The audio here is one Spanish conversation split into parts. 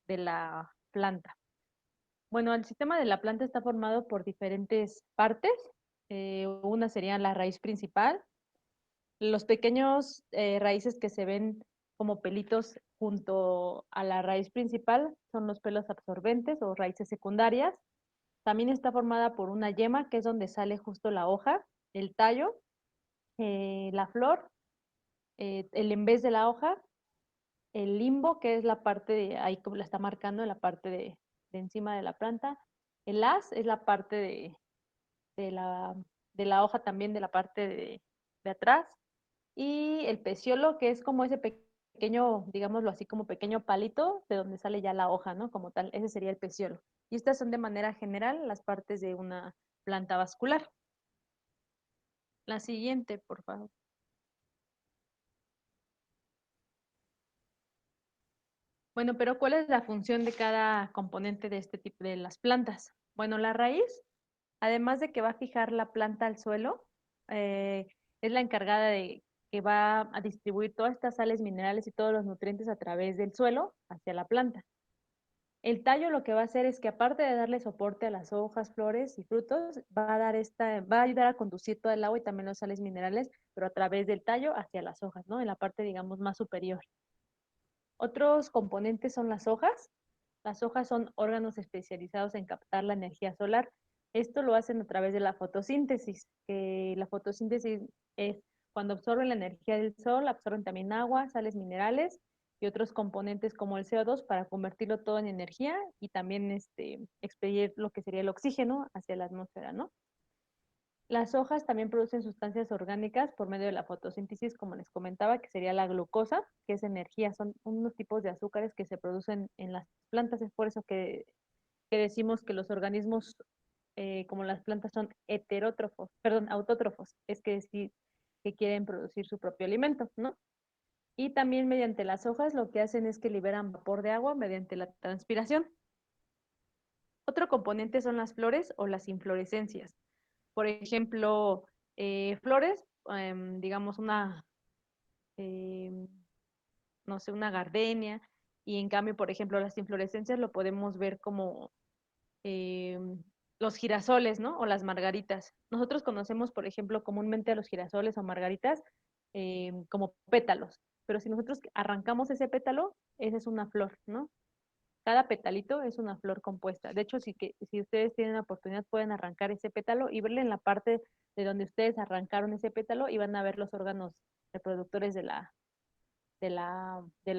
de la planta. Bueno, el sistema de la planta está formado por diferentes partes. Una sería la raíz principal, los pequeños raíces que se ven como pelitos junto a la raíz principal son los pelos absorbentes o raíces secundarias. También está formada por una yema, que es donde sale justo la hoja, el tallo, la flor, el en vez de la hoja, el limbo, que es la parte de, ahí como la está marcando, en la parte de encima de la planta. El haz es la parte de la, de la hoja también, de la parte de atrás. Y el peciolo, que es como ese pequeño, digámoslo así, como pequeño palito de donde sale ya la hoja, ¿no? Como tal, ese sería el peciolo. Y estas son de manera general las partes de una planta vascular. La siguiente, por favor. Bueno, pero ¿cuál es la función de cada componente de este tipo de las plantas? Bueno, la raíz, además de que va a fijar la planta al suelo, eh, es la encargada de que va a distribuir todas estas sales minerales y todos los nutrientes a través del suelo hacia la planta. El tallo lo que va a hacer es que aparte de darle soporte a las hojas, flores y frutos, va a ayudar a conducir todo el agua y también los sales minerales, pero a través del tallo hacia las hojas, ¿no? En la parte, digamos, más superior. Otros componentes son las hojas. Las hojas son órganos especializados en captar la energía solar. Esto lo hacen a través de la fotosíntesis, que la fotosíntesis es cuando absorben la energía del sol, absorben también agua, sales minerales y otros componentes como el CO2 para convertirlo todo en energía y también expedir lo que sería el oxígeno hacia la atmósfera, ¿no? Las hojas también producen sustancias orgánicas por medio de la fotosíntesis, como les comentaba, que sería la glucosa, que es energía, son unos tipos de azúcares que se producen en las plantas. Es por eso que decimos que los organismos, como las plantas, son heterótrofos, perdón, autótrofos, es que sí, que quieren producir su propio alimento, ¿no? Y también mediante las hojas lo que hacen es que liberan vapor de agua mediante la transpiración. Otro componente son las flores o las inflorescencias. Por ejemplo, flores, digamos em, no sé, una gardenia, y en cambio, por ejemplo, las inflorescencias lo podemos ver como los girasoles, ¿no? O las margaritas. Nosotros conocemos, por ejemplo, comúnmente a los girasoles o margaritas como pétalos, pero si nosotros arrancamos ese pétalo, esa es una flor, ¿no? Cada petalito es una flor compuesta. De hecho, si ustedes tienen la oportunidad, pueden arrancar ese pétalo y verle en la parte de donde ustedes arrancaron ese pétalo y van a ver los órganos reproductores de la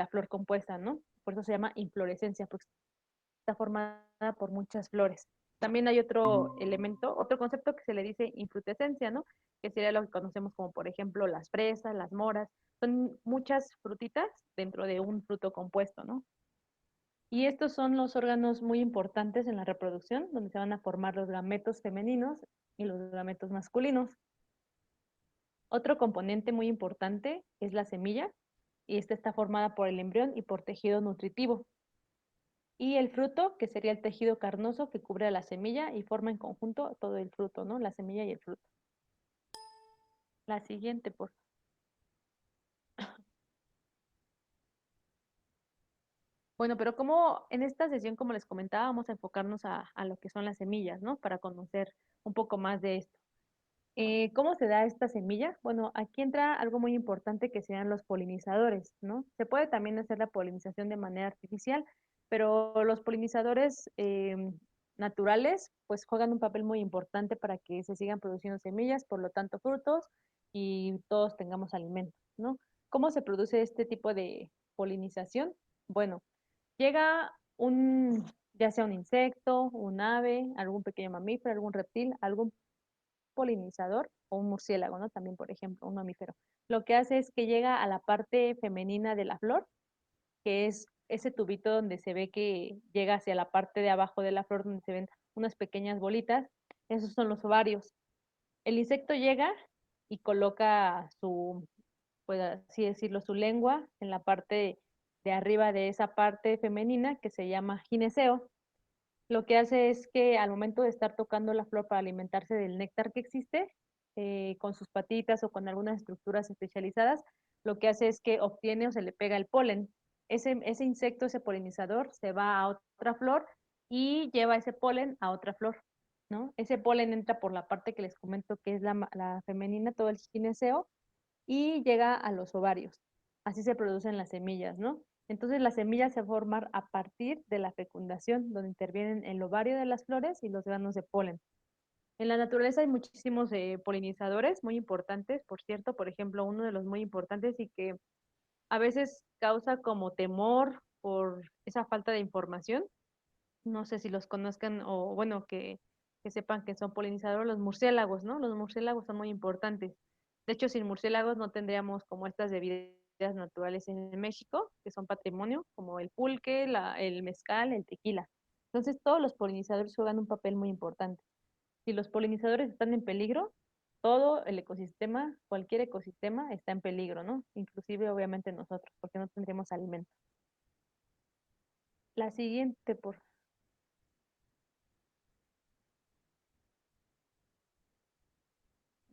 flor compuesta, ¿no? Por eso se llama inflorescencia, porque está formada por muchas flores. También hay otro elemento, otro concepto que se le dice infrutescencia, ¿no? Que sería lo que conocemos como, por ejemplo, las fresas, las moras. Son muchas frutitas dentro de un fruto compuesto, ¿no? Y estos son los órganos muy importantes en la reproducción, donde se van a formar los gametos femeninos y los gametos masculinos. Otro componente muy importante es la semilla, y esta está formada por el embrión y por tejido nutritivo. Y el fruto, que sería el tejido carnoso que cubre a la semilla y forma en conjunto todo el fruto, ¿no? La semilla y el fruto. La siguiente, por favor. Bueno, pero como en esta sesión, como les comentaba, vamos a enfocarnos a lo que son las semillas, ¿no? Para conocer un poco más de esto. ¿Cómo se da esta semilla? Bueno, aquí entra algo muy importante que sean los polinizadores, ¿no? Se puede también hacer la polinización de manera artificial, pero los polinizadores naturales pues juegan un papel muy importante para que se sigan produciendo semillas, por lo tanto frutos y todos tengamos alimentos, ¿no? ¿Cómo se produce este tipo de polinización? Bueno, llega ya sea un insecto, un ave, algún pequeño mamífero, algún reptil, algún polinizador o un murciélago, ¿no? También, por ejemplo, un mamífero. Lo que hace es que llega a la parte femenina de la flor, que es ese tubito donde se ve que llega hacia la parte de abajo de la flor, donde se ven unas pequeñas bolitas. Esos son los ovarios. El insecto llega y coloca pues así decirlo, su lengua en la parte de arriba de esa parte femenina que se llama gineceo. Lo que hace es que al momento de estar tocando la flor para alimentarse del néctar que existe, con sus patitas o con algunas estructuras especializadas, lo que hace es que obtiene o se le pega el polen. ese insecto, ese polinizador, se va a otra flor y lleva ese polen a otra flor, ¿no? Ese polen entra por la parte que les comento que es la femenina, todo el gineceo, y llega a los ovarios. Así se producen las semillas, ¿no? Entonces las semillas se forman a partir de la fecundación, donde intervienen el ovario de las flores y los granos de polen. En la naturaleza hay muchísimos polinizadores muy importantes, por cierto, por ejemplo, uno de los muy importantes y que a veces causa como temor por esa falta de información. No sé si los conozcan o bueno, que sepan que son polinizadores los murciélagos, ¿no? Los murciélagos son muy importantes. De hecho, sin murciélagos no tendríamos como estas bebidas naturales en México, que son patrimonio, como el pulque, el mezcal, el tequila. Entonces, todos los polinizadores juegan un papel muy importante. Si los polinizadores están en peligro, todo el ecosistema, cualquier ecosistema está en peligro, ¿no? Inclusive, obviamente, nosotros, porque no tendríamos alimento. La siguiente, por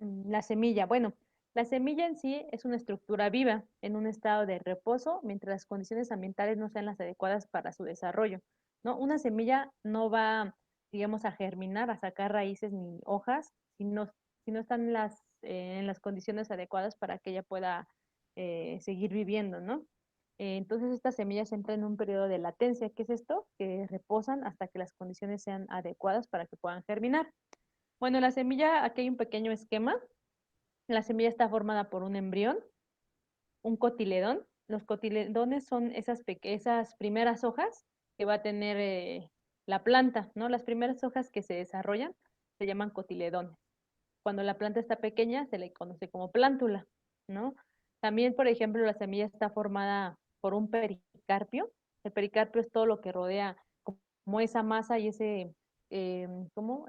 la semilla. Bueno, la semilla en sí es una estructura viva en un estado de reposo mientras las condiciones ambientales no sean las adecuadas para su desarrollo, ¿no? Una semilla no va, digamos, a germinar, a sacar raíces ni hojas, si no están en las condiciones adecuadas para que ella pueda seguir viviendo, ¿no? Entonces estas semillas entran en un periodo de latencia. ¿Qué es esto? Que reposan hasta que las condiciones sean adecuadas para que puedan germinar. Bueno, la semilla, aquí hay un pequeño esquema. La semilla está formada por un embrión, un cotiledón. Los cotiledones son esas primeras hojas que va a tener la planta, ¿no? Las primeras hojas que se desarrollan se llaman cotiledones. Cuando la planta está pequeña se le conoce como plántula, ¿no? También, por ejemplo, la semilla está formada por un pericarpio. El pericarpio es todo lo que rodea como esa masa y ese, como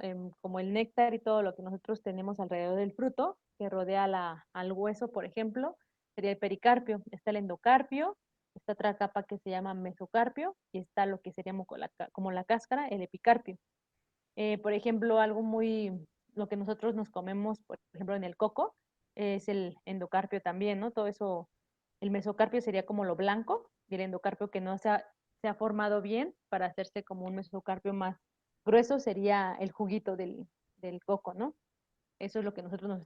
el néctar y todo lo que nosotros tenemos alrededor del fruto, que rodea al hueso, por ejemplo, sería el pericarpio. Está el endocarpio, está otra capa que se llama mesocarpio y está lo que sería como la cáscara, el epicarpio. Por ejemplo, lo que nosotros nos comemos, por ejemplo, en el coco, es el endocarpio también, ¿no? Todo eso, el mesocarpio sería como lo blanco y el endocarpio que no se ha formado bien para hacerse como un mesocarpio más grueso sería el juguito del coco, ¿no? Eso es lo que nosotros nos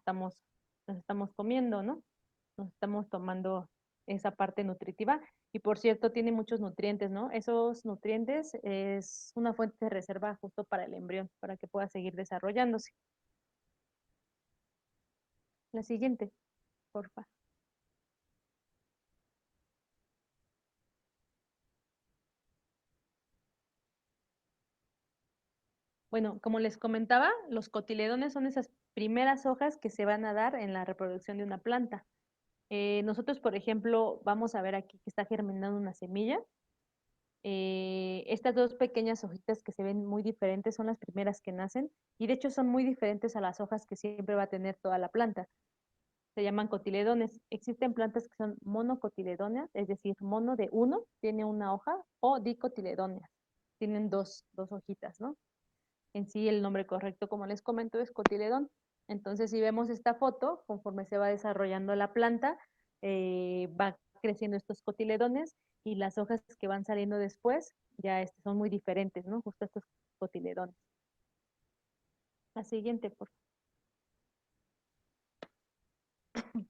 estamos comiendo, ¿no? Nos estamos tomando esa parte nutritiva. Y por cierto, tiene muchos nutrientes, ¿no? Esos nutrientes es una fuente de reserva justo para el embrión, para que pueda seguir desarrollándose. La siguiente, porfa. Bueno, como les comentaba, los cotiledones son esas primeras hojas que se van a dar en la reproducción de una planta. Nosotros, por ejemplo, vamos a ver aquí que está germinando una semilla. Estas dos pequeñas hojitas que se ven muy diferentes son las primeras que nacen y de hecho son muy diferentes a las hojas que siempre va a tener toda la planta. Se llaman cotiledones. Existen plantas que son monocotiledóneas, es decir, mono de uno, tiene una hoja, o dicotiledóneas, tienen dos hojitas, ¿no? En sí el nombre correcto, como les comento, es cotiledón. Entonces, si vemos esta foto, conforme se va desarrollando la planta, va creciendo estos cotiledones y las hojas que van saliendo después ya son muy diferentes, ¿no? Justo estos cotiledones. La siguiente, por favor.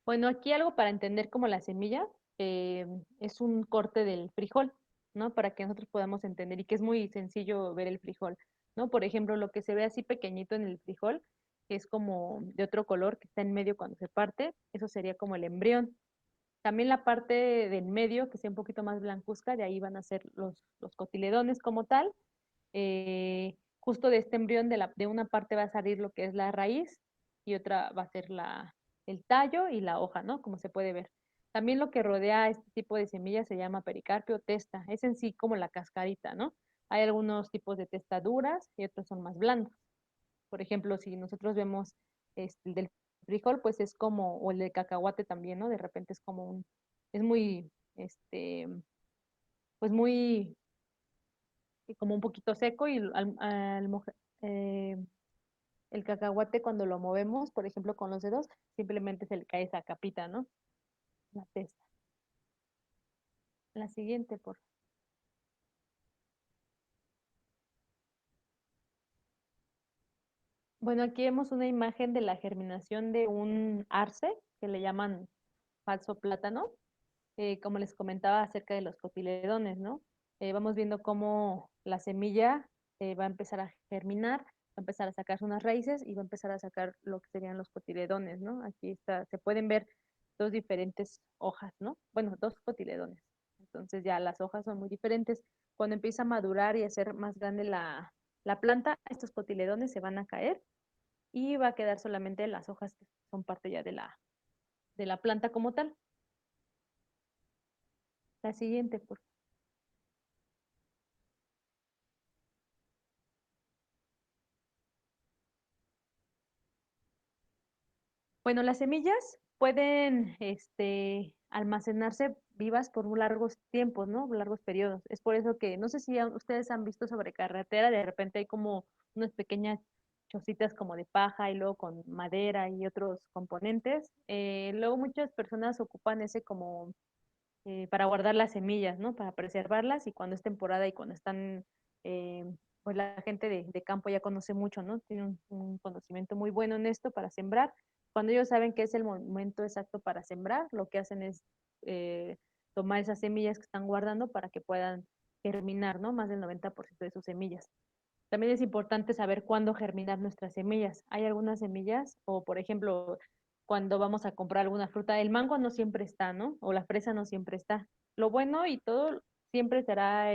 Bueno, aquí algo para entender como la semilla es un corte del frijol, ¿no? Para que nosotros podamos entender y que es muy sencillo ver el frijol, ¿no? Por ejemplo, lo que se ve así pequeñito en el frijol, que es como de otro color que está en medio cuando se parte, eso sería como el embrión. También la parte del medio, que sea un poquito más blancuzca, de ahí van a ser los cotiledones como tal. Justo de este embrión de una parte va a salir lo que es la raíz y otra va a ser el tallo y la hoja, ¿no? Como se puede ver. También lo que rodea este tipo de semillas se llama pericarpio o testa. Es en sí como la cascarita, ¿no? Hay algunos tipos de testa duras y otros son más blandos. Por ejemplo, si nosotros vemos el del frijol, pues es como, o el de cacahuate también, ¿no? De repente es como es muy, pues muy como un poquito seco y El cacahuate cuando lo movemos, por ejemplo, con los dedos, simplemente se le cae esa capita, ¿no? La testa. La siguiente, por Bueno, aquí vemos una imagen de la germinación de un arce, que le llaman falso plátano, como les comentaba acerca de los cotiledones, ¿no? Vamos viendo cómo la semilla va a empezar a germinar, va a empezar a sacar unas raíces y va a empezar a sacar lo que serían los cotiledones, ¿no? Aquí está, se pueden ver dos diferentes hojas, ¿no? Bueno, dos cotiledones. Entonces ya las hojas son muy diferentes. Cuando empieza a madurar y a ser más grande la planta, estos cotiledones se van a caer y va a quedar solamente las hojas que son parte ya de la planta como tal. La siguiente, por Bueno, las semillas pueden almacenarse vivas por un largos tiempos, ¿no? Largos periodos. Es por eso que, no sé si ustedes han visto sobre carretera, de repente hay como unas pequeñas chocitas como de paja y luego con madera y otros componentes. Luego muchas personas ocupan ese como para guardar las semillas, ¿no? Para preservarlas y cuando es temporada y cuando están, eh, pues la gente de campo ya conoce mucho, ¿no? Tiene un conocimiento muy bueno en esto para sembrar. Cuando ellos saben que es el momento exacto para sembrar, lo que hacen es eh, tomar esas semillas que están guardando para que puedan germinar, ¿no? Más del 90% de sus semillas. También es importante saber cuándo germinar nuestras semillas. Hay algunas semillas, o por ejemplo, cuando vamos a comprar alguna fruta, el mango no siempre está, ¿no? O la fresa no siempre está. Lo bueno y todo siempre será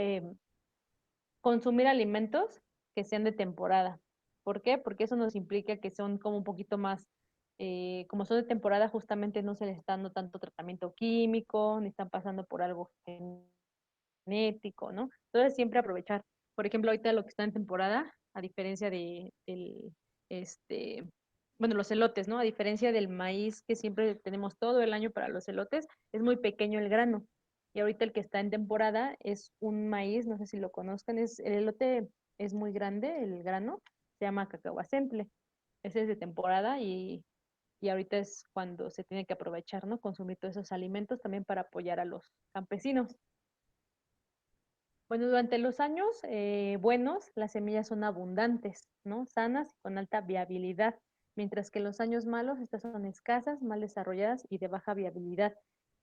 consumir alimentos que sean de temporada. ¿Por qué? Porque eso nos implica que son como un poquito más, como son de temporada, justamente no se les está dando tanto tratamiento químico, ni están pasando por algo genético, ¿no? Entonces siempre aprovechar. Por ejemplo, ahorita lo que está en temporada, a diferencia este, bueno, los elotes, ¿no? A diferencia del maíz que siempre tenemos todo el año para los elotes, es muy pequeño el grano. Y ahorita el que está en temporada es un maíz, no sé si lo conozcan, el elote es muy grande, el grano, se llama cacahuacentle. Ese es de temporada y ahorita es cuando se tiene que aprovechar, ¿no? Consumir todos esos alimentos también para apoyar a los campesinos. Bueno, durante los años buenos, las semillas son abundantes, ¿no? Sanas y con alta viabilidad, mientras que en los años malos, estas son escasas, mal desarrolladas y de baja viabilidad.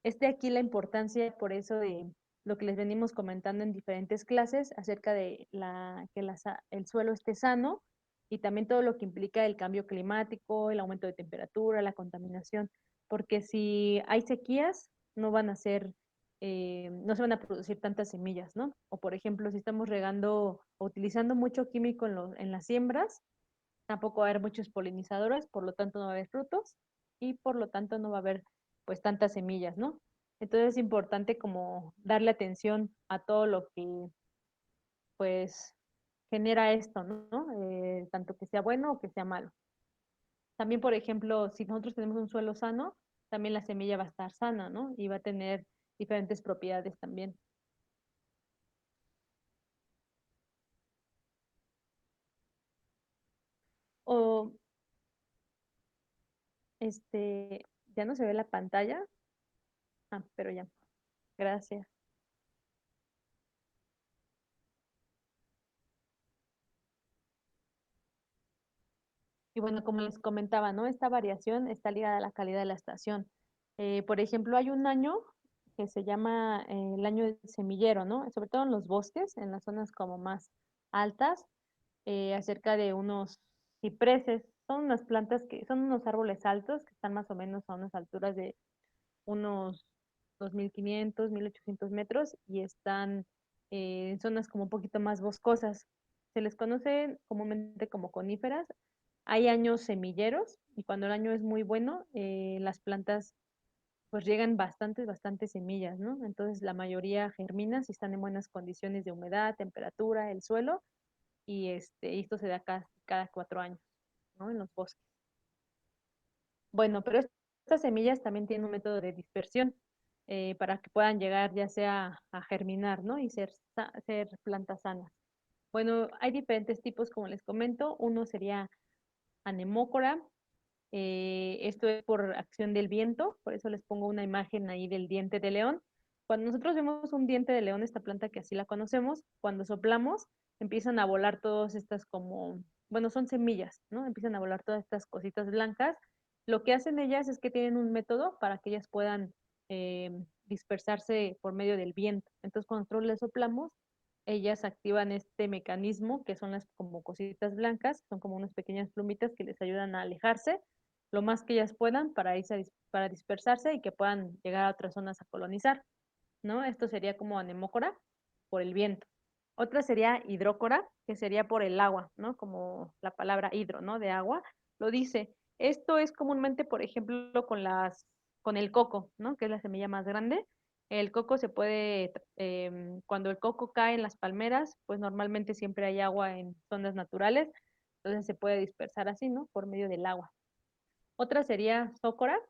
Es de aquí la importancia, por eso, de lo que les venimos comentando en diferentes clases acerca de el suelo esté sano y también todo lo que implica el cambio climático, el aumento de temperatura, la contaminación, porque si hay sequías, no van a ser no se van a producir tantas semillas, ¿no? O por ejemplo, si estamos regando o utilizando mucho químico en las siembras, tampoco va a haber muchos polinizadores, por lo tanto no va a haber frutos y por lo tanto no va a haber pues tantas semillas, ¿no? Entonces es importante como darle atención a todo lo que pues genera esto, ¿no? Tanto que sea bueno o que sea malo. También, por ejemplo, si nosotros tenemos un suelo sano, también la semilla va a estar sana, ¿no? Y va a tener diferentes propiedades también. O ya no se ve la pantalla. Ah, pero ya. Gracias. Y bueno, como les comentaba, ¿no? Esta variación está ligada a la calidad de la estación. Por ejemplo, hay un año que se llama el año del semillero, ¿no? Sobre todo en los bosques, en las zonas como más altas, acerca de unos cipreses. Son unas plantas que son unos árboles altos que están más o menos a unas alturas de unos 2.500, 1.800 metros y están en zonas como un poquito más boscosas. Se les conoce comúnmente como coníferas. Hay años semilleros y cuando el año es muy bueno, las plantas pues llegan bastantes semillas, ¿no? Entonces la mayoría germina si están en buenas condiciones de humedad, temperatura, el suelo y esto se da cada 4 años, ¿no? En los bosques. Bueno, pero estas semillas también tienen un método de dispersión para que puedan llegar ya sea a germinar, ¿no? Y ser plantas sanas. Bueno, hay diferentes tipos, como les comento. Uno sería anemócora. Esto es por acción del viento, por eso les pongo una imagen ahí del diente de león. Cuando nosotros vemos un diente de león, esta planta que así la conocemos, cuando soplamos, empiezan a volar todas estas como, bueno, son semillas, ¿no? Empiezan a volar todas estas cositas blancas. Lo que hacen ellas es que tienen un método para que ellas puedan dispersarse por medio del viento. Entonces, cuando nosotros les soplamos, ellas activan este mecanismo que son las como cositas blancas, son como unas pequeñas plumitas que les ayudan a alejarse lo más que ellas puedan para irse para dispersarse y que puedan llegar a otras zonas a colonizar, ¿no? Esto sería como anemócora por el viento. Otra sería hidrócora, que sería por el agua, ¿no? Como la palabra hidro, ¿no? De agua, lo dice. Esto es comúnmente, por ejemplo, con el coco, ¿no? Que es la semilla más grande. El coco se puede, cuando el coco cae en las palmeras, pues normalmente siempre hay agua en zonas naturales, entonces se puede dispersar así, ¿no? Por medio del agua. Otra sería zócora,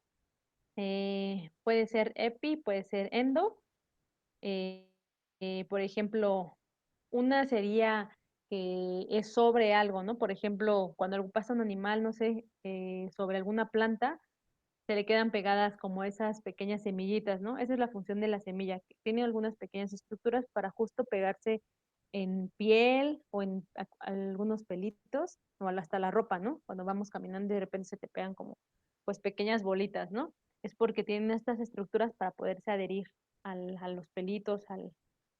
puede ser epi, puede ser endo. eh, por ejemplo, una sería que es sobre algo, ¿no? Por ejemplo, cuando pasa un animal, no sé, sobre alguna planta, se le quedan pegadas como esas pequeñas semillitas, ¿no? Esa es la función de la semilla, que tiene algunas pequeñas estructuras para justo pegarse en piel o en algunos pelitos o hasta la ropa, ¿no? Cuando vamos caminando y de repente se te pegan como pues pequeñas bolitas, ¿no? Es porque tienen estas estructuras para poderse adherir a los pelitos,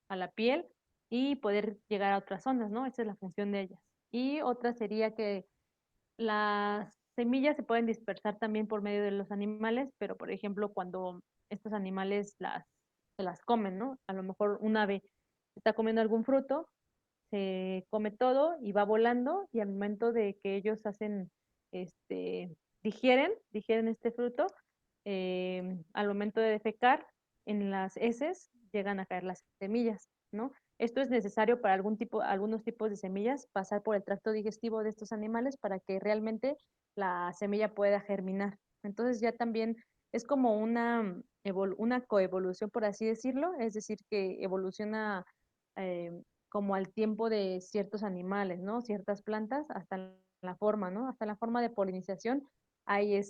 a la piel y poder llegar a otras zonas, ¿no? Esa es la función de ellas. Y otra sería que las semillas se pueden dispersar también por medio de los animales, pero por ejemplo, cuando estos animales se las comen, ¿no? A lo mejor un ave está comiendo algún fruto, se come todo y va volando y al momento de que ellos hacen, digieren este fruto, al momento de defecar, en las heces llegan a caer las semillas, ¿no? Esto es necesario para algunos tipos de semillas pasar por el tracto digestivo de estos animales para que realmente la semilla pueda germinar. Entonces ya también es como una coevolución, por así decirlo, es decir, que evoluciona eh, como al tiempo de ciertos animales, ¿no? Ciertas plantas, hasta la forma, ¿no? Hasta la forma de polinización. Hay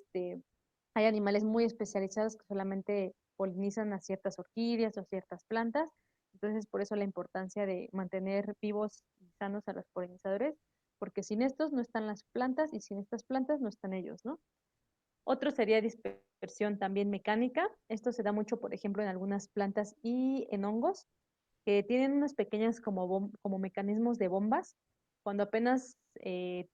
hay animales muy especializados que solamente polinizan a ciertas orquídeas o ciertas plantas. Entonces, por eso la importancia de mantener vivos y sanos a los polinizadores, porque sin estos no están las plantas y sin estas plantas no están ellos, ¿no? Otro sería dispersión también mecánica. Esto se da mucho, por ejemplo, en algunas plantas y en hongos, que tienen unas pequeñas como mecanismos de bombas. Cuando apenas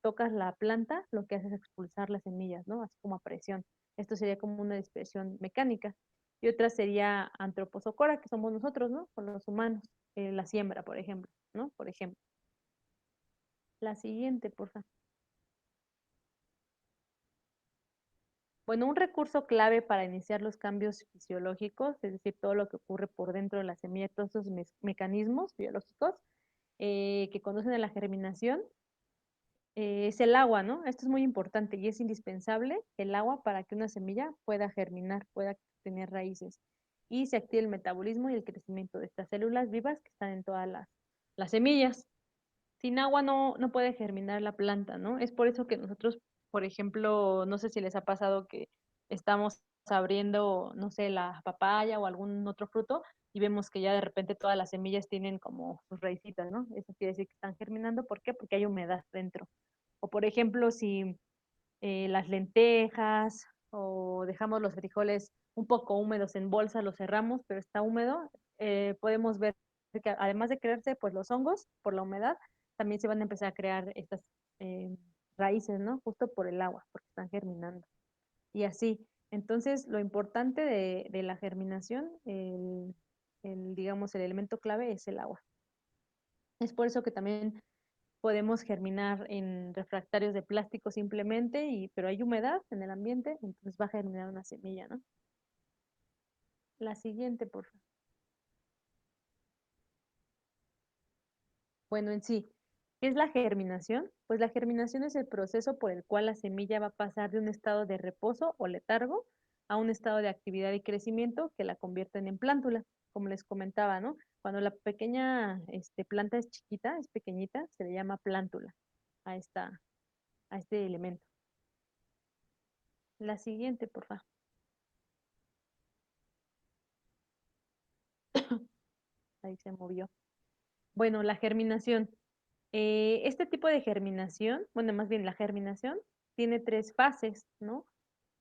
tocas la planta, lo que hace es expulsar las semillas, ¿no? Así como a presión. Esto sería como una dispersión mecánica. Y otra sería antroposocora, que somos nosotros, ¿no? Con los humanos. La siembra, por ejemplo, ¿no? Por ejemplo. La siguiente, por favor. Bueno, un recurso clave para iniciar los cambios fisiológicos, es decir, todo lo que ocurre por dentro de la semilla, todos esos mecanismos biológicos que conducen a la germinación, es el agua, ¿no? Esto es muy importante y es indispensable el agua para que una semilla pueda germinar, pueda tener raíces y se active el metabolismo y el crecimiento de estas células vivas que están en todas las semillas. Sin agua no puede germinar la planta, ¿no? Es por eso que nosotros, por ejemplo, no sé si les ha pasado que estamos abriendo, no sé, la papaya o algún otro fruto y vemos que ya de repente todas las semillas tienen como sus raícitas, ¿no? Eso quiere decir que están germinando. ¿Por qué? Porque hay humedad dentro. O por ejemplo, si las lentejas o dejamos los frijoles un poco húmedos en bolsa, los cerramos, pero está húmedo, podemos ver que además de crearse pues los hongos por la humedad, también se van a empezar a crear estas eh, raíces, ¿no? Justo por el agua, porque están germinando. Y así. Entonces, lo importante de la germinación, digamos, el elemento clave es el agua. Es por eso que también podemos germinar en refractarios de plástico simplemente, pero hay humedad en el ambiente, entonces va a germinar una semilla, ¿no? La siguiente, por favor. Bueno, en sí, ¿qué es la germinación? Pues la germinación es el proceso por el cual la semilla va a pasar de un estado de reposo o letargo a un estado de actividad y crecimiento que la convierten en plántula, como les comentaba, ¿no? Cuando la pequeña planta es chiquita, es pequeñita, se le llama plántula a este elemento. La siguiente, por favor. Ahí se movió. Bueno, la germinación. Este tipo de germinación, bueno, más bien la germinación, tiene tres fases, ¿no?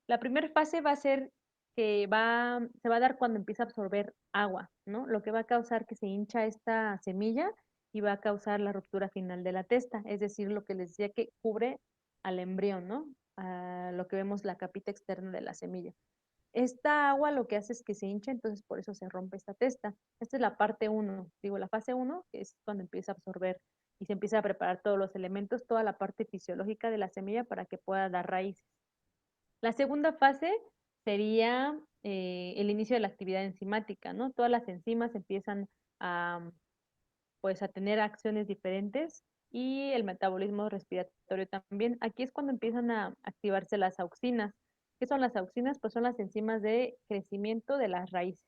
La primera fase va a ser se va a dar cuando empieza a absorber agua, ¿no? Lo que va a causar que se hincha esta semilla y va a causar la ruptura final de la testa, es decir, lo que les decía que cubre al embrión, ¿no? A lo que vemos la capita externa de la semilla. Esta agua lo que hace es que se hincha, entonces por eso se rompe esta testa. Esta es la parte uno, digo, la fase uno, que es cuando empieza a absorber y se empieza a preparar todos los elementos, toda la parte fisiológica de la semilla para que pueda dar raíces. La segunda fase sería el inicio de la actividad enzimática, ¿no? Todas las enzimas empiezan a, pues, a tener acciones diferentes y el metabolismo respiratorio también. Aquí es cuando empiezan a activarse las auxinas. ¿Qué son las auxinas? Pues son las enzimas de crecimiento de las raíces.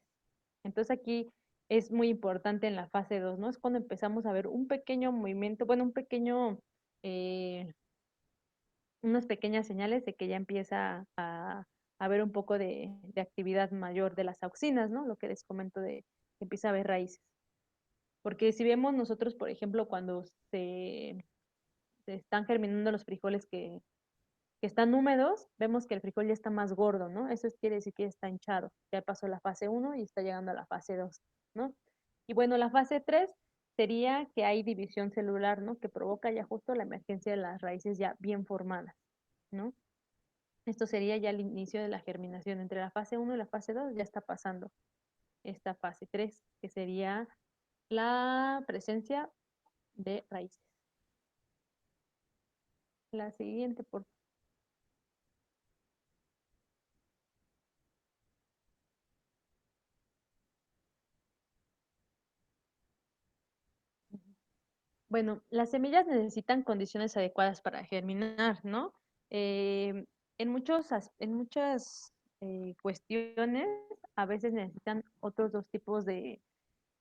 Entonces aquí es muy importante en la fase 2, ¿no? Es cuando empezamos a ver un pequeño movimiento, bueno, eh, unas pequeñas señales de que ya empieza a haber un poco de actividad mayor de las auxinas, ¿no? Lo que les comento de que empieza a haber raíces. Porque si vemos nosotros, por ejemplo, cuando se están germinando los frijoles que están húmedos, vemos que el frijol ya está más gordo, ¿no? Quiere decir que ya está hinchado. Ya pasó la fase uno y está llegando a la fase 2, ¿no? Y bueno, la fase 3 sería que hay división celular, ¿no? Que provoca ya justo la emergencia de las raíces ya bien formadas, ¿no? Esto sería ya el inicio de la germinación. Entre la fase uno y la fase 2 ya está pasando esta fase 3, que sería la presencia de raíces. La siguiente, por Bueno, las semillas necesitan condiciones adecuadas para germinar, ¿no? Eh, en muchas cuestiones, a veces necesitan otros dos tipos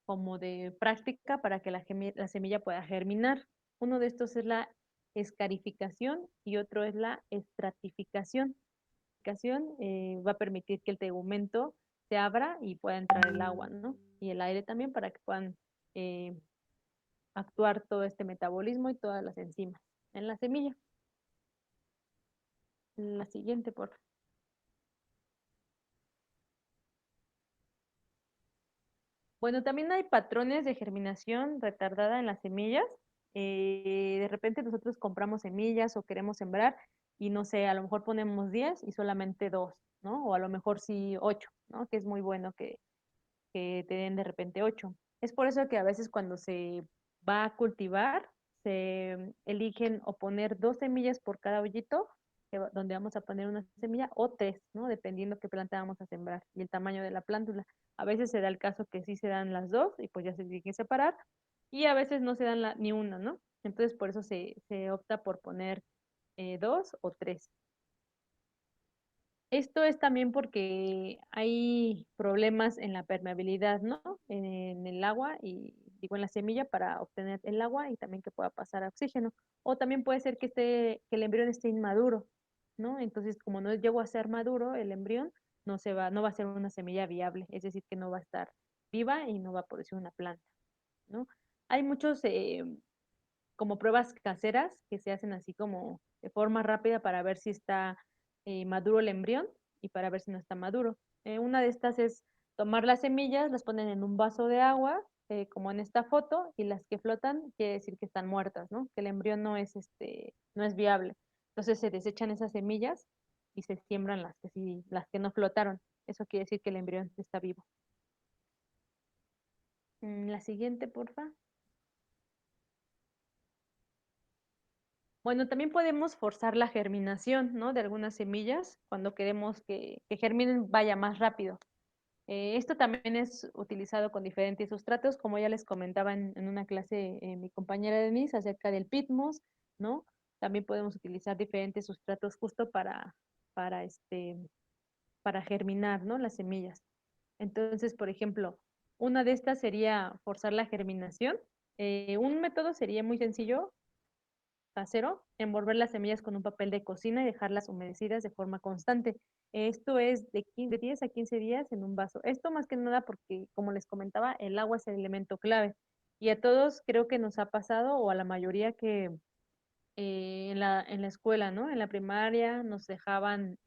como de práctica para que la semilla pueda germinar. Uno de estos es la escarificación y otro es la estratificación. La escarificación va a permitir que el tegumento se abra y pueda entrar el agua, ¿no? Y el aire también para que puedan eh, actuar todo este metabolismo y todas las enzimas en la semilla. La siguiente, por favor. Bueno, también hay patrones de germinación retardada en las semillas. De repente nosotros compramos semillas o queremos sembrar y no sé, a lo mejor ponemos 10 y solamente 2, ¿no? O a lo mejor sí 8, ¿no? Que es muy bueno que te den de repente 8. Es por eso que a veces cuando se va a cultivar, se eligen o poner 2 semillas por cada hoyito, donde vamos a poner una semilla, o 3, ¿no? Dependiendo qué planta vamos a sembrar y el tamaño de la plántula. A veces se da el caso que sí se dan las dos y pues ya se tiene que separar, y a veces no se dan ni una, ¿no? Entonces por eso se opta por poner 2 o 3. Esto es también porque hay problemas en la permeabilidad, ¿no? En el agua y digo en la semilla para obtener el agua y también que pueda pasar oxígeno. O también puede ser que el embrión esté inmaduro, ¿no? Entonces, como no llegó a ser maduro el embrión, no va a ser una semilla viable, es decir, que no va a estar viva y no va a producir una planta, ¿no? Hay muchos como pruebas caseras que se hacen así como de forma rápida para ver si está maduro el embrión y para ver si no está maduro. Una de estas es tomar las semillas, las ponen en un vaso de agua, como en esta foto, y las que flotan quiere decir que están muertas, ¿no? Que el embrión no es viable. Entonces se desechan esas semillas y se siembran las que no flotaron. Eso quiere decir que el embrión está vivo. La siguiente, porfa. Bueno, también podemos forzar la germinación, ¿no? De algunas semillas cuando queremos que germinen vaya más rápido. Esto también es utilizado con diferentes sustratos, como ya les comentaba en una clase mi compañera Denise acerca del pitmos, ¿no? También podemos utilizar diferentes sustratos justo para, este, para germinar, ¿no? Las semillas. Entonces, por ejemplo, una de estas sería forzar la germinación. Un método sería muy sencillo casero, envolver las semillas con un papel de cocina y dejarlas humedecidas de forma constante. Esto es de 10 a 15 días en un vaso. Esto más que nada porque, como les comentaba, el agua es el elemento clave. Y a todos creo que nos ha pasado, o a la mayoría, que en la escuela, ¿no? En la primaria nos dejaban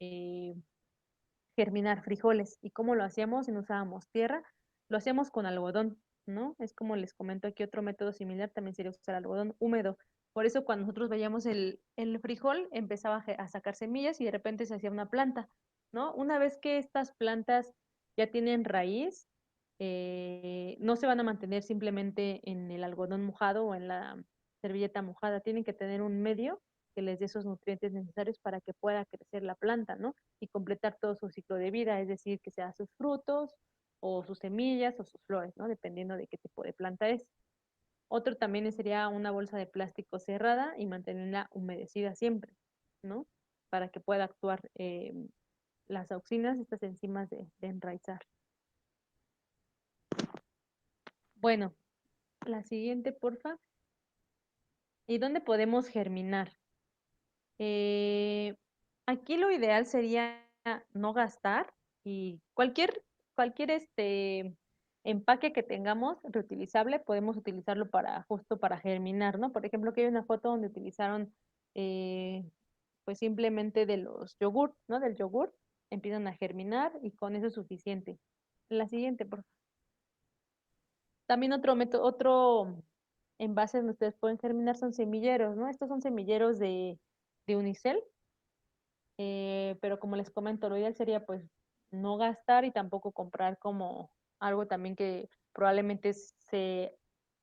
germinar frijoles. ¿Y cómo lo hacíamos? Si no usábamos tierra, lo hacíamos con algodón, ¿no? Es como les comento aquí, otro método similar también sería usar algodón húmedo. Por eso cuando nosotros veíamos el frijol, empezaba a sacar semillas y de repente se hacía una planta, ¿no? Una vez que estas plantas ya tienen raíz, no se van a mantener simplemente en el algodón mojado o en la servilleta mojada, tienen que tener un medio que les dé esos nutrientes necesarios para que pueda crecer la planta, ¿no? Y completar todo su ciclo de vida, es decir, que sea sus frutos o sus semillas o sus flores, ¿no? Dependiendo de qué tipo de planta es. Otro también sería una bolsa de plástico cerrada y mantenerla humedecida siempre, ¿no? Para que pueda actuar las auxinas, estas enzimas de enraizar. Bueno, la siguiente, porfa. ¿Y dónde podemos germinar? Eh, Aquí lo ideal sería no gastar y cualquier empaque que tengamos reutilizable, podemos utilizarlo para justo para germinar, ¿no? Por ejemplo, aquí hay una foto donde utilizaron eh, pues simplemente de los yogur, ¿no? Del yogur, empiezan a germinar y con eso es suficiente. La siguiente, por favor. También otro método, otro envase donde ustedes pueden germinar son semilleros, ¿no? Estos son semilleros de unicel. Pero como les comento, lo ideal sería pues no gastar y tampoco comprar como algo también que probablemente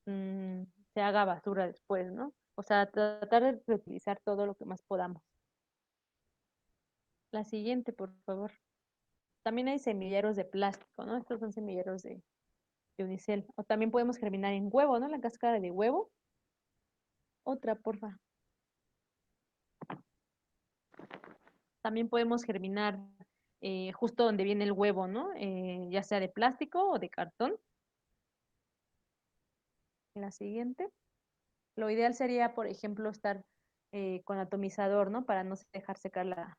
mm, se haga basura después, ¿no? O sea, tratar de reutilizar todo lo que más podamos. La siguiente, por favor. También hay semilleros de plástico, ¿no? Estos son semilleros de unicel. O también podemos germinar en huevo, ¿no? La cáscara de huevo. Otra, porfa. También podemos germinar justo donde viene el huevo, ¿no? Ya sea de plástico o de cartón. La siguiente. Lo ideal sería, por ejemplo, estar con atomizador, ¿no? Para no dejar secar la-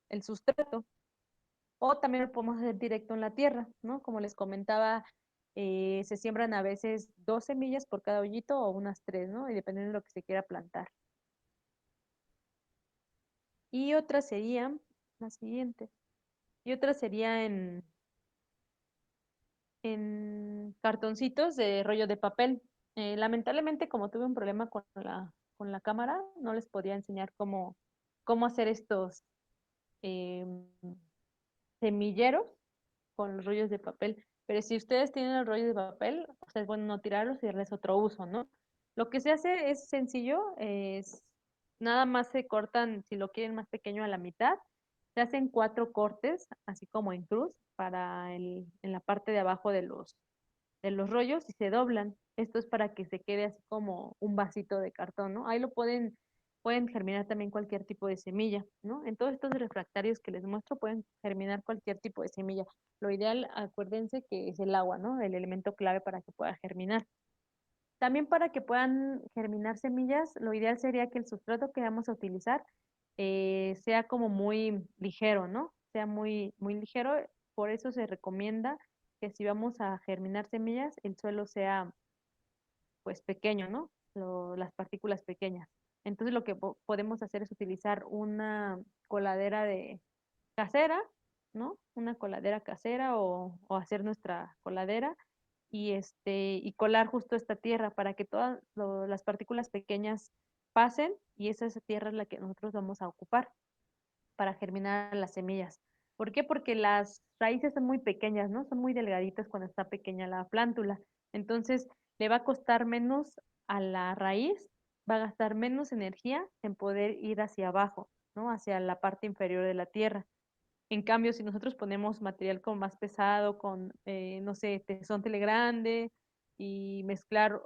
el sustrato. O también lo podemos hacer directo en la tierra, ¿no? Como les comentaba, se siembran a veces 2 semillas por cada hoyito o unas tres, ¿no? Y dependiendo de lo que se quiera plantar. Y otra sería, la siguiente, y otra sería en cartoncitos de rollo de papel. Lamentablemente, como tuve un problema con la cámara, no les podía enseñar cómo hacer estos em, semilleros con los rollos de papel. Pero si ustedes tienen el rollo de papel, o sea, es bueno no tirarlos y darles otro uso, ¿no? Lo que se hace es sencillo, es nada más se cortan, si lo quieren más pequeño, a la mitad. Se hacen 4 cortes, así como en cruz, en la parte de abajo de los rollos y se doblan. Esto es para que se quede así como un vasito de cartón, ¿no? Ahí pueden germinar también cualquier tipo de semilla, ¿no? En todos estos refractarios que les muestro pueden germinar cualquier tipo de semilla. Lo ideal, acuérdense que es el agua, ¿no? El elemento clave para que pueda germinar. También para que puedan germinar semillas, lo ideal sería que el sustrato que vamos a utilizar sea como muy ligero, ¿no? Sea muy, muy ligero. Por eso se recomienda que si vamos a germinar semillas, el suelo sea pues pequeño, ¿no? Las partículas pequeñas. Entonces lo que podemos hacer es utilizar una coladera de casera, ¿no? Una coladera casera o hacer nuestra coladera y colar justo esta tierra para que todas las partículas pequeñas pasen y esa tierra es la que nosotros vamos a ocupar para germinar las semillas. ¿Por qué? Porque las raíces son muy pequeñas, ¿no? Son muy delgaditas cuando está pequeña la plántula. Entonces, le va a costar menos a la raíz, va a gastar menos energía en poder ir hacia abajo, ¿no? Hacia la parte inferior de la tierra. En cambio, si nosotros ponemos material como más pesado, con, no sé, tezontle grande y mezclar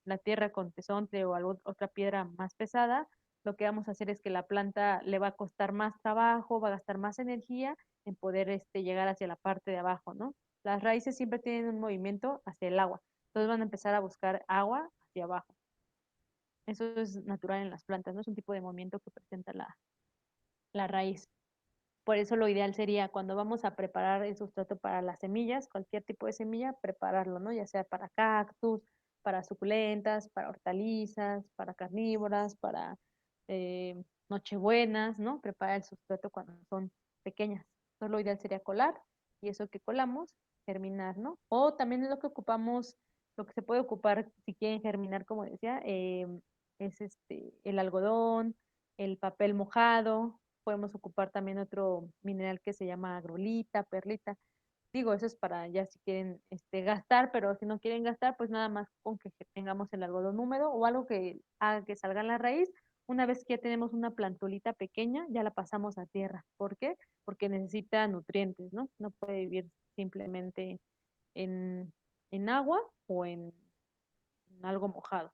la tierra con tezontle o otra piedra más pesada, lo que vamos a hacer es que la planta le va a costar más trabajo, va a gastar más energía en poder llegar hacia la parte de abajo, ¿no? Las raíces siempre tienen un movimiento hacia el agua, entonces van a empezar a buscar agua hacia abajo. Eso es natural en las plantas, ¿no? Es un tipo de movimiento que presenta la raíz. Por eso lo ideal sería cuando vamos a preparar el sustrato para las semillas, cualquier tipo de semilla, prepararlo, ¿no? Ya sea para cactus, para suculentas, para hortalizas, para carnívoras, para eh, nochebuenas, ¿no? Preparar el sustrato cuando son pequeñas. Entonces lo ideal sería colar y eso que colamos, germinar, ¿no? O también es lo que ocupamos, lo que se puede ocupar si quieren germinar, como decía, es el algodón, el papel mojado. Podemos ocupar también otro mineral que se llama agrolita, perlita. Digo, eso es para ya si quieren gastar, pero si no quieren gastar, pues nada más con que tengamos el algodón húmedo o algo que haga que salga en la raíz. Una vez que ya tenemos una plantolita pequeña, ya la pasamos a tierra. ¿Por qué? Porque necesita nutrientes, ¿no? No puede vivir simplemente en, en agua o en algo mojado.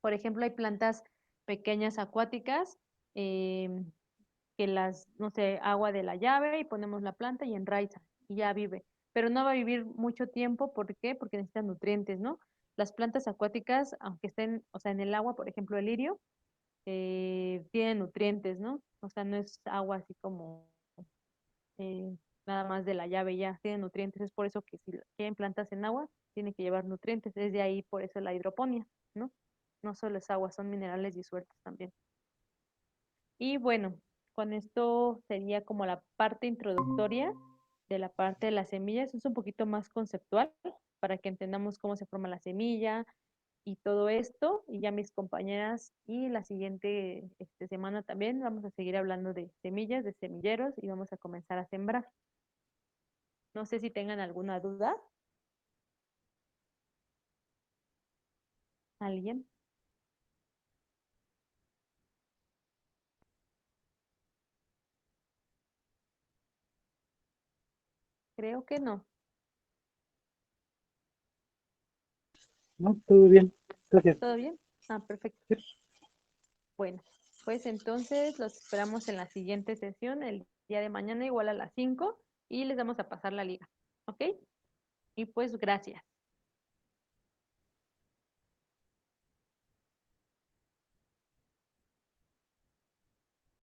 Por ejemplo, hay plantas pequeñas acuáticas que las, no sé, agua de la llave y ponemos la planta y enraiza y ya vive. Pero no va a vivir mucho tiempo, ¿por qué? Porque necesitan nutrientes, ¿no? Las plantas acuáticas, aunque estén, o sea, en el agua, por ejemplo, el lirio, tienen nutrientes, ¿no? O sea, no es agua así como nada más de la llave ya, tiene nutrientes. Es por eso que si quieren plantas en agua, tiene que llevar nutrientes. Es de ahí por eso la hidroponía, ¿no? No solo es agua, son minerales disueltos también. Y bueno, con esto sería como la parte introductoria de la parte de las semillas. Es un poquito más conceptual para que entendamos cómo se forma la semilla y todo esto. Y ya mis compañeras y la siguiente semana también vamos a seguir hablando de semillas, de semilleros y vamos a comenzar a sembrar. No sé si tengan alguna duda. ¿Alguien? Creo que no. No, todo bien. Gracias. ¿Todo bien? Ah, perfecto. Bueno, pues entonces los esperamos en la siguiente sesión el día de mañana igual a las 5 y les vamos a pasar la liga. ¿Ok? Y pues gracias.